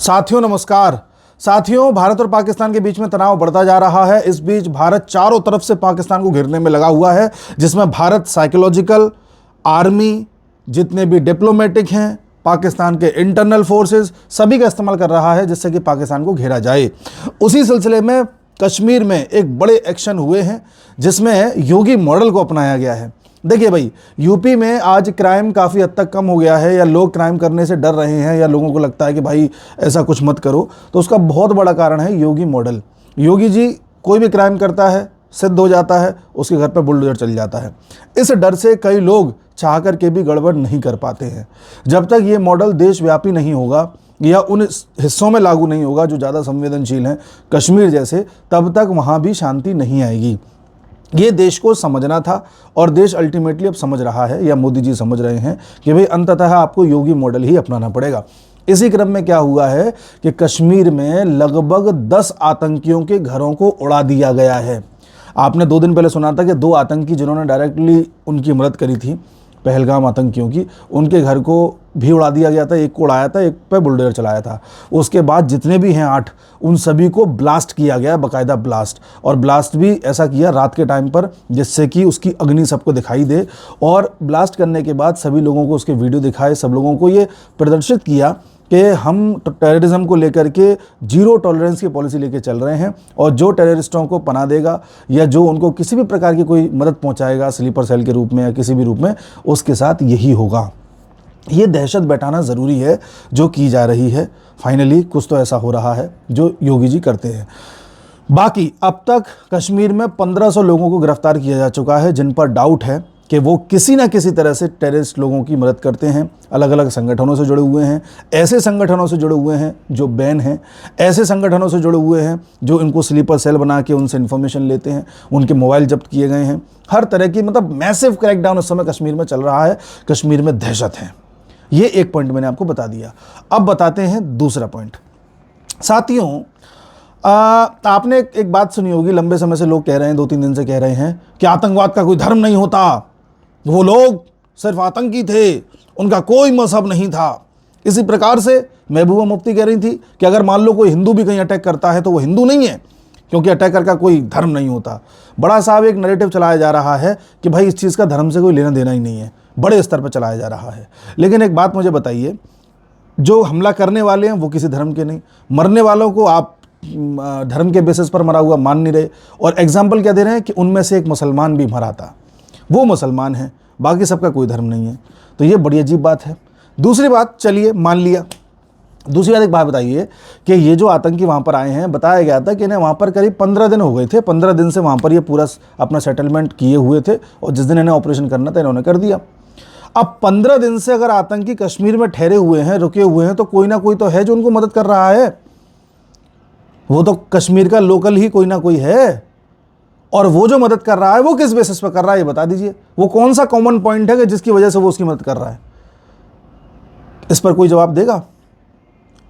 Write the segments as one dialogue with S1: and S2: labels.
S1: साथियों नमस्कार। साथियों, भारत और पाकिस्तान के बीच में तनाव बढ़ता जा रहा है। इस बीच भारत चारों तरफ से पाकिस्तान को घेरने में लगा हुआ है, जिसमें भारत साइकोलॉजिकल, आर्मी, जितने भी डिप्लोमेटिक हैं, पाकिस्तान के इंटरनल फोर्सेस, सभी का इस्तेमाल कर रहा है जिससे कि पाकिस्तान को घेरा जाए। उसी सिलसिले में कश्मीर में एक बड़े एक्शन हुए हैं जिसमें योगी मॉडल को अपनाया गया है। देखिए भाई, यूपी में आज क्राइम काफ़ी हद तक कम हो गया है, या लोग क्राइम करने से डर रहे हैं, या लोगों को लगता है कि भाई ऐसा कुछ मत करो, तो उसका बहुत बड़ा कारण है योगी मॉडल। योगी जी कोई भी क्राइम करता है, सिद्ध हो जाता है, उसके घर पर बुलडोजर चल जाता है। इस डर से कई लोग चाह कर के भी गड़बड़ नहीं कर पाते हैं। जब तक ये मॉडल देशव्यापी नहीं होगा या उन हिस्सों में लागू नहीं होगा जो ज़्यादा संवेदनशील हैं, कश्मीर जैसे, तब तक वहाँ भी शांति नहीं आएगी। ये देश को समझना था और देश अल्टीमेटली अब समझ रहा है, या मोदी जी समझ रहे हैं कि भाई अंततः आपको योगी मॉडल ही अपनाना पड़ेगा। इसी क्रम में क्या हुआ है कि कश्मीर में लगभग 10 आतंकियों के घरों को उड़ा दिया गया है। आपने 2 दिन पहले सुना था कि 2 आतंकी जिन्होंने डायरेक्टली उनकी मदद करी थी, पहलगाम आतंकियों की, उनके घर को भी उड़ा दिया गया था। एक को उड़ाया था, एक पे बुलडोजर चलाया था। उसके बाद जितने भी हैं 8, उन सभी को ब्लास्ट किया गया, बाकायदा ब्लास्ट। और ब्लास्ट भी ऐसा किया रात के टाइम पर जिससे कि उसकी अग्नि सबको दिखाई दे। और ब्लास्ट करने के बाद सभी लोगों को उसके वीडियो दिखाए, सब लोगों को ये प्रदर्शित किया कि हम टेररिज्म को लेकर के जीरो टॉलरेंस की पॉलिसी लेके चल रहे हैं, और जो टेररिस्टों को पनाह देगा या जो उनको किसी भी प्रकार की कोई मदद पहुंचाएगा स्लीपर सेल के रूप में या किसी भी रूप में, उसके साथ यही होगा। ये दहशत बैठाना ज़रूरी है जो की जा रही है। फाइनली कुछ तो ऐसा हो रहा है जो योगी जी करते हैं। बाकी अब तक कश्मीर में 1500 लोगों को गिरफ्तार किया जा चुका है जिन पर डाउट है कि वो किसी ना किसी तरह से टेररिस्ट लोगों की मदद करते हैं। अलग अलग संगठनों से जुड़े हुए हैं, ऐसे संगठनों से जुड़े हुए हैं जो बैन हैं, ऐसे संगठनों से जुड़े हुए हैं जो इनको स्लीपर सेल बना के उनसे इन्फॉर्मेशन लेते हैं, उनके मोबाइल जब्त किए गए हैं। हर तरह की मैसिव क्रैकडाउन इस समय कश्मीर में चल रहा है। कश्मीर में दहशत है। ये एक पॉइंट मैंने आपको बता दिया। अब बताते हैं दूसरा पॉइंट। साथियों, आपने एक बात सुनी होगी, लंबे समय से लोग कह रहे हैं, 2-3 दिन से कह रहे हैं कि आतंकवाद का कोई धर्म नहीं होता, वो लोग सिर्फ आतंकी थे, उनका कोई मजहब नहीं था। इसी प्रकार से महबूबा मुफ्ती कह रही थी कि अगर मान लो कोई हिंदू भी कहीं अटैक करता है तो वो हिंदू नहीं है, क्योंकि अटैकर का कोई धर्म नहीं होता। बड़ा साहब एक नैरेटिव चलाया जा रहा है कि भाई इस चीज़ का धर्म से कोई लेना देना ही नहीं है, बड़े स्तर पर चलाया जा रहा है। लेकिन एक बात मुझे बताइए, जो हमला करने वाले हैं वो किसी धर्म के नहीं, मरने वालों को आप धर्म के बेसिस पर मरा हुआ मान नहीं रहे, और एग्जाम्पल क्या दे रहे हैं कि उनमें से एक मुसलमान भी मरा था, वो मुसलमान है, बाकी सबका कोई धर्म नहीं है। तो ये बड़ी अजीब बात है। दूसरी बात, चलिए मान लिया। दूसरी बात, एक बात बताइए कि ये जो आतंकी वहाँ पर आए हैं, बताया गया था कि इन्हें वहाँ पर करीब 15 दिन हो गए थे। 15 दिन से वहाँ पर ये पूरा अपना सेटलमेंट किए हुए थे, और जिस दिन इन्हें ऑपरेशन करना था इन्होंने कर दिया। अब 15 दिन से अगर आतंकी कश्मीर में ठहरे हुए हैं, रुके हुए हैं, तो कोई ना कोई तो है जो उनको मदद कर रहा है। वो तो कश्मीर का लोकल ही कोई ना कोई है, और वो जो मदद कर रहा है वो किस बेसिस पर कर रहा है ये बता दीजिए। वो कौन सा कॉमन पॉइंट है कि जिसकी वजह से वो उसकी मदद कर रहा है? इस पर कोई जवाब देगा?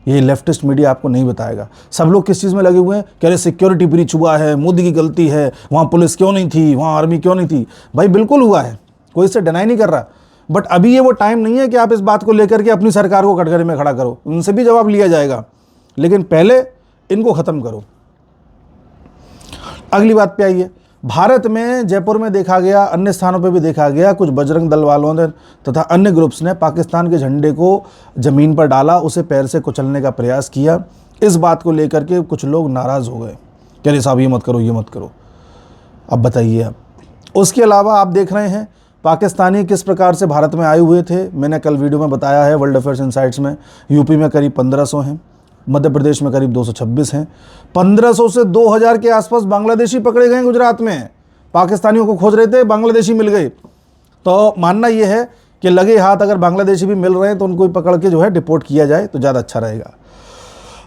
S1: ये लेफ्टिस्ट मीडिया आपको नहीं बताएगा। सब लोग किस चीज़ में लगे हुए हैं कि अरे सिक्योरिटी ब्रीच हुआ है, मोदी की गलती है, वहाँ पुलिस क्यों नहीं थी, वहाँ आर्मी क्यों नहीं थी। भाई बिल्कुल हुआ है, कोई इससे डिनाई नहीं कर रहा, बट अभी ये वो टाइम नहीं है कि आप इस बात को लेकर के अपनी सरकार को कटघरे में खड़ा करो। उनसे भी जवाब लिया जाएगा, लेकिन पहले इनको ख़त्म करो। अगली बात पे आइए। भारत में, जयपुर में देखा गया, अन्य स्थानों पे भी देखा गया, कुछ बजरंग दल वालों ने तथा अन्य ग्रुप्स ने पाकिस्तान के झंडे को ज़मीन पर डाला, उसे पैर से कुचलने का प्रयास किया। इस बात को लेकर के कुछ लोग नाराज़ हो गए कि अरे साहब ये मत करो, ये मत करो। अब बताइए। अब उसके अलावा आप देख रहे हैं पाकिस्तानी किस प्रकार से भारत में आए हुए थे। मैंने कल वीडियो में बताया है वर्ल्ड अफेयर्स इनसाइट्स में। यूपी में करीब 1500 हैं, मध्य प्रदेश में करीब 226 हैं। 1500 से 2000 के आसपास बांग्लादेशी पकड़े गए गुजरात में। पाकिस्तानियों को खोज रहे थे, बांग्लादेशी मिल गए। तो मानना यह है कि लगे हाथ अगर बांग्लादेशी भी मिल रहे हैं तो उनको पकड़ के जो है डिपोर्ट किया जाए तो ज़्यादा अच्छा रहेगा।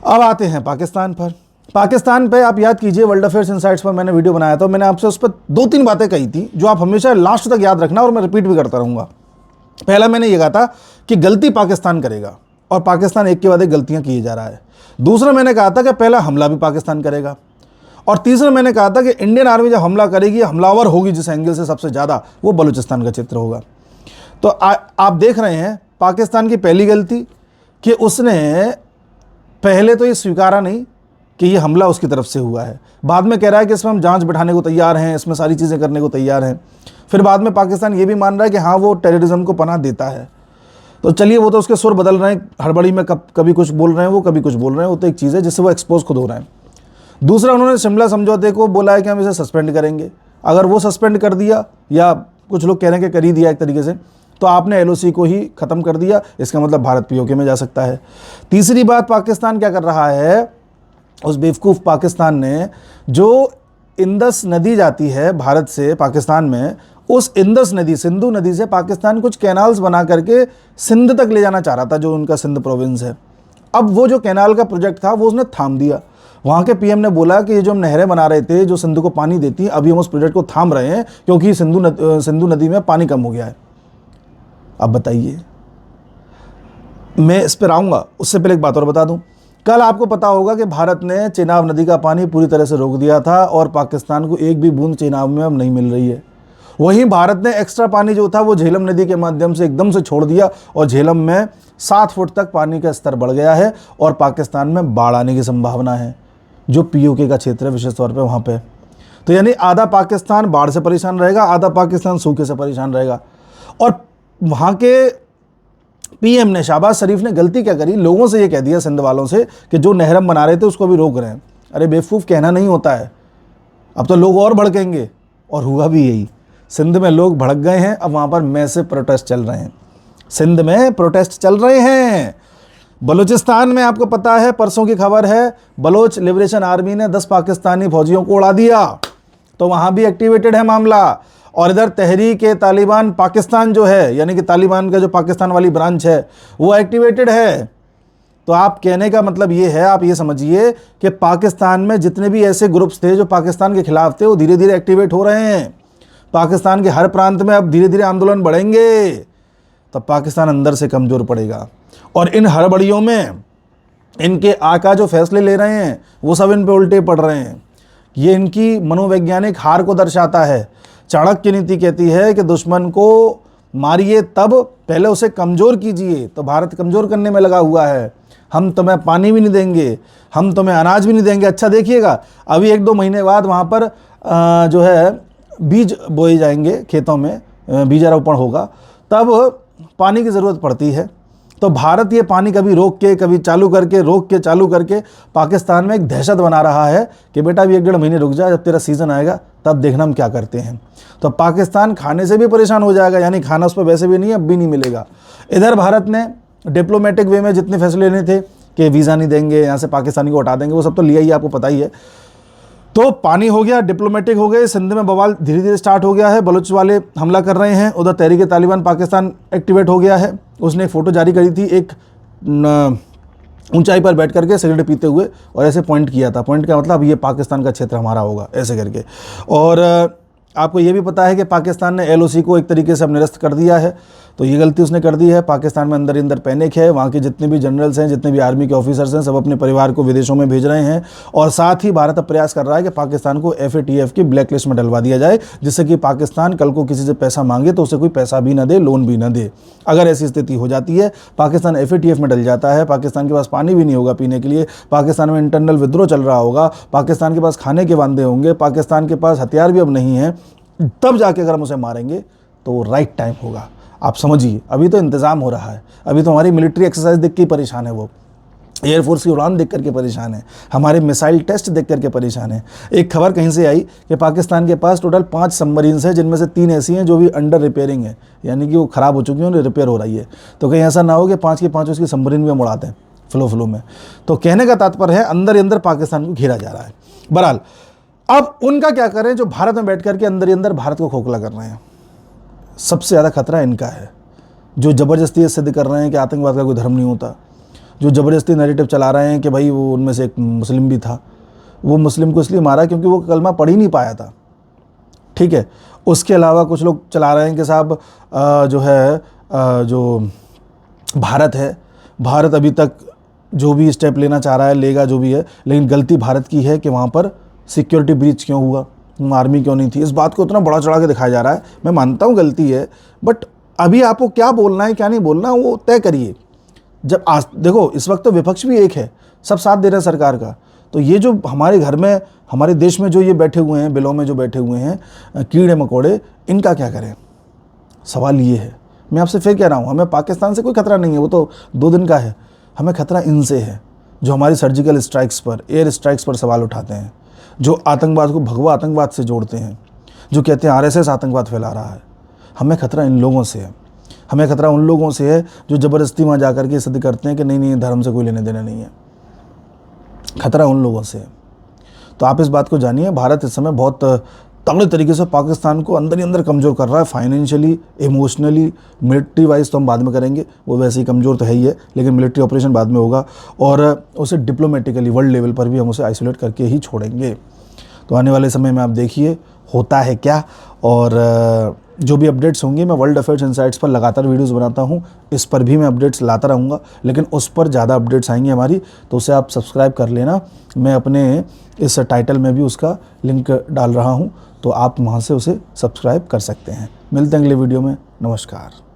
S1: अब आते हैं पाकिस्तान पर। पाकिस्तान पे आप याद कीजिए, वर्ल्ड अफेयर्स इनसाइट्स पर मैंने वीडियो बनाया था। मैंने आपसे उस पर 2-3 बातें कही थी जो आप हमेशा लास्ट तक याद रखना, और मैं रिपीट भी करता रहूँगा। पहला मैंने ये कहा था कि गलती पाकिस्तान करेगा, और पाकिस्तान एक के बाद एक गलतियां किए जा रहा है। दूसरा मैंने कहा था कि पहला हमला भी पाकिस्तान करेगा, और तीसरा मैंने कहा था कि इंडियन आर्मी जब हमला करेगी, हमलावर होगी जिस एंगल से सबसे ज़्यादा, वो बलूचिस्तान का चित्र होगा। तो आप देख रहे हैं पाकिस्तान की पहली गलती कि उसने पहले तो ये स्वीकारा नहीं कि ये हमला उसकी तरफ से हुआ है, बाद में कह रहा है कि इसमें हम जांच बिठाने को तैयार हैं, इसमें सारी चीज़ें करने को तैयार हैं। फिर बाद में पाकिस्तान ये भी मान रहा है कि हाँ वो टेररिज्म को पनाह देता है। तो चलिए, वो तो उसके सुर बदल रहे हैं, हड़बड़ी में कभी कुछ बोल रहे हैं वो, कभी कुछ बोल रहे हैं, वो तो एक चीज़ है जिससे वो एक्सपोज खुद हो रहे हैं। दूसरा, उन्होंने शिमला समझौते को बोला है कि हम इसे सस्पेंड करेंगे। अगर वो सस्पेंड कर दिया, या कुछ लोग कह रहे हैं कि कर ही दिया एक तरीके से, तो आपने एलओसी को ही ख़त्म कर दिया, इसका मतलब भारत पीओके में जा सकता है। तीसरी बात, पाकिस्तान क्या कर रहा है, उस बेवकूफ़ पाकिस्तान ने, जो इंदस नदी जाती है भारत से पाकिस्तान में, उस इंदस नदी, सिंधु नदी से पाकिस्तान कुछ कैनाल्स बना करके सिंध तक ले जाना चाह रहा था, जो उनका सिंध प्रोविंस है। अब वो जो कैनाल का प्रोजेक्ट था वो उसने थाम दिया। वहाँ के पीएम ने बोला कि ये जो हम नहरें बना रहे थे जो सिंधु को पानी देती हैं, अभी हम उस प्रोजेक्ट को थाम रहे हैं क्योंकि सिंधु नदी में पानी कम हो गया है। अब बताइए, मैं इस पर आऊँगा, उससे पहले एक बात और बता दूँ। कल आपको पता होगा कि भारत ने चेनाब नदी का पानी पूरी तरह से रोक दिया था और पाकिस्तान को एक भी बूंद चेनाब में अब नहीं मिल रही है। वहीं भारत ने एक्स्ट्रा पानी जो था वो झेलम नदी के माध्यम से एकदम से छोड़ दिया और झेलम में 7 फुट तक पानी का स्तर बढ़ गया है और पाकिस्तान में बाढ़ आने की संभावना है, जो पीओके का क्षेत्र है विशेष तौर पे वहाँ पे। तो यानी आधा पाकिस्तान बाढ़ से परेशान रहेगा, आधा पाकिस्तान सूखे से परेशान रहेगा। और वहाँ के पीएम ने, शहबाज शरीफ ने गलती क्या करी, लोगों से ये कह दिया, सिंध वालों से, कि जो नहरम बना रहे थे उसको भी रोक रहे हैं। अरे बेवकूफ़, कहना नहीं होता है, अब तो लोग और भड़केंगे। और हुआ भी यही, सिंध में लोग भड़क गए हैं। अब वहाँ पर मैसिव प्रोटेस्ट चल रहे हैं, सिंध में प्रोटेस्ट चल रहे हैं। बलूचिस्तान में आपको पता है, परसों की खबर है, बलोच लिबरेशन आर्मी ने 10 पाकिस्तानी फौजियों को उड़ा दिया, तो वहाँ भी एक्टिवेटेड है मामला। और इधर तहरीक तालिबान पाकिस्तान जो है, यानी कि तालिबान का जो पाकिस्तान वाली ब्रांच है, वो एक्टिवेटेड है। तो आप कहने का मतलब ये है, आप ये समझिए कि पाकिस्तान में जितने भी ऐसे ग्रुप्स थे जो पाकिस्तान के खिलाफ थे, वो धीरे धीरे एक्टिवेट हो रहे हैं। पाकिस्तान के हर प्रांत में अब धीरे धीरे आंदोलन बढ़ेंगे, तब पाकिस्तान अंदर से कमज़ोर पड़ेगा। और इन हड़बड़ियों में इनके आका जो फैसले ले रहे हैं वो सब इन पे उल्टे पड़ रहे हैं। ये इनकी मनोवैज्ञानिक हार को दर्शाता है। चाणक्य नीति कहती है कि दुश्मन को मारिए तब, पहले उसे कमज़ोर कीजिए। तो भारत कमज़ोर करने में लगा हुआ है। हम तुम्हें पानी भी नहीं देंगे, हम तुम्हें अनाज भी नहीं देंगे। अच्छा देखिएगा, अभी 1-2 महीने बाद वहाँ पर जो है बीज बोए जाएंगे, खेतों में बीजारोपण होगा, तब पानी की ज़रूरत पड़ती है। तो भारत ये पानी कभी रोक के, कभी चालू करके, रोक के चालू करके पाकिस्तान में एक दहशत बना रहा है कि बेटा अभी 1-1.5 महीने रुक जा, जब तेरा सीज़न आएगा तब देखना हम क्या करते हैं। तो पाकिस्तान खाने से भी परेशान हो जाएगा, यानी खाना उस पर वैसे भी नहीं, अब भी नहीं मिलेगा। इधर भारत ने डिप्लोमेटिक वे में जितने फैसले लेने थे कि वीज़ा नहीं देंगे, यहाँ से पाकिस्तानी को हटा देंगे, वो सब तो लिया ही, आपको पता ही है। तो पानी हो गया, डिप्लोमेटिक हो गए, सिंध में बवाल धीरे धीरे स्टार्ट हो गया है, बलूच वाले हमला कर रहे हैं। उधर तहरीक तालिबान पाकिस्तान एक्टिवेट हो गया है। उसने एक फ़ोटो जारी करी थी, एक ऊंचाई पर बैठ करके सिगरेट पीते हुए, और ऐसे पॉइंट किया था। पॉइंट का मतलब ये पाकिस्तान का क्षेत्र हमारा होगा, ऐसे करके। और आपको ये भी पता है कि पाकिस्तान ने एलओसी को एक तरीके से अब निरस्त कर दिया है। तो ये गलती उसने कर दी है। पाकिस्तान में अंदर अंदर पैनिक है। वहाँ के जितने भी जनरल्स हैं, जितने भी आर्मी के ऑफिसर्स हैं, सब अपने परिवार को विदेशों में भेज रहे हैं। और साथ ही भारत अब प्रयास कर रहा है कि पाकिस्तान को FATF की ब्लैक लिस्ट में डलवा दिया जाए, जिससे कि पाकिस्तान कल को किसी से पैसा मांगे तो उसे कोई पैसा भी ना दे, लोन भी ना दे। अगर ऐसी स्थिति हो जाती है, पाकिस्तान FATF में डल जाता है, पाकिस्तान के पास पानी भी नहीं होगा पीने के लिए, पाकिस्तान में इंटरनल विद्रोह चल रहा होगा, पाकिस्तान के पास खाने के वांदे होंगे, पाकिस्तान के पास हथियार भी अब नहीं है, तब जाके अगर हम उसे मारेंगे तो राइट टाइम होगा। आप समझिए, अभी तो इंतज़ाम हो रहा है, अभी तो हमारी मिलिट्री एक्सरसाइज देख के परेशान है, वो एयरफोर्स की उड़ान देख करके परेशान है, हमारे मिसाइल टेस्ट देख करके परेशान है। एक खबर कहीं से आई कि पाकिस्तान के पास टोटल 5 सबमरीन्स हैं, जिनमें से 3 ऐसी हैं जो भी अंडर रिपेयरिंग है, यानी कि वो ख़राब हो चुकी हैं, उन्हें रिपेयर हो रही है। तो कहीं ऐसा ना हो कि 5 की 5 उसकी सबमरीन भी हम उड़ाते हैं फ्लो में। तो कहने का तात्पर्य है, अंदर ही अंदर पाकिस्तान को घेरा जा रहा है। बहरहाल, अब उनका क्या करें जो भारत में बैठ करके अंदर ही अंदर भारत को खोखला कर रहे हैं। सबसे ज़्यादा खतरा इनका है, जो ज़बरदस्ती ये सिद्ध कर रहे हैं कि आतंकवाद का कोई धर्म नहीं होता, जो ज़बरदस्ती नैरेटिव चला रहे हैं कि भाई वो उनमें से एक मुस्लिम भी था, वो मुस्लिम को इसलिए मारा क्योंकि वो कलमा पढ़ ही नहीं पाया था, ठीक है। उसके अलावा कुछ लोग चला रहे हैं कि साहब जो है जो भारत है, भारत अभी तक जो भी स्टेप लेना चाह रहा है लेगा, जो भी है, लेकिन गलती भारत की है कि वहाँ पर सिक्योरिटी ब्रीच क्यों हुआ, आर्मी क्यों नहीं थी। इस बात को इतना बड़ा चढ़ा के दिखाया जा रहा है। मैं मानता हूँ गलती है, बट अभी आपको क्या बोलना है क्या नहीं बोलना वो तय करिए। जब आज देखो, इस वक्त तो विपक्ष भी एक है, सब साथ दे रहे हैं सरकार का। तो ये जो हमारे घर में, हमारे देश में जो ये बैठे हुए हैं, बिलों में जो बैठे हुए हैं कीड़े मकोड़े, इनका क्या करें? सवाल ये है। मैं आपसे फिर कह रहा हूँ, हमें पाकिस्तान से कोई खतरा नहीं है, वो तो 2 दिन का है। हमें खतरा इनसे है जो हमारी सर्जिकल स्ट्राइक्स पर, एयर स्ट्राइक्स पर सवाल उठाते हैं, जो आतंकवाद को भगवा आतंकवाद से जोड़ते हैं, जो कहते हैं आरएसएस आतंकवाद फैला रहा है। हमें खतरा इन लोगों से है। हमें खतरा उन लोगों से है जो ज़बरदस्ती वहाँ जाकर के सिद्ध करते हैं कि नहीं नहीं, धर्म से कोई लेने देने नहीं है। खतरा उन लोगों से है। तो आप इस बात को जानिए, भारत इस समय बहुत तगड़े तरीके से पाकिस्तान को अंदर ही अंदर कमज़ोर कर रहा है, फाइनेंशियली, इमोशनली, मिलिट्री वाइज तो हम बाद में करेंगे, वो वैसे ही कमज़ोर तो है ही है, लेकिन मिलिट्री ऑपरेशन बाद में होगा। और उसे डिप्लोमेटिकली वर्ल्ड लेवल पर भी हम उसे आइसोलेट करके ही छोड़ेंगे। तो आने वाले समय में आप देखिए होता है क्या। और जो भी अपडेट्स होंगे, मैं वर्ल्ड अफेयर्स इनसाइट्स पर लगातार वीडियोस बनाता हूँ, इस पर भी मैं अपडेट्स लाता रहूँगा, लेकिन उस पर ज़्यादा अपडेट्स आएंगी हमारी, तो उसे आप सब्सक्राइब कर लेना। मैं अपने इस टाइटल में भी उसका लिंक डाल रहा हूँ, तो आप वहाँ से उसे सब्सक्राइब कर सकते हैं। मिलते हैं अगले वीडियो में। नमस्कार।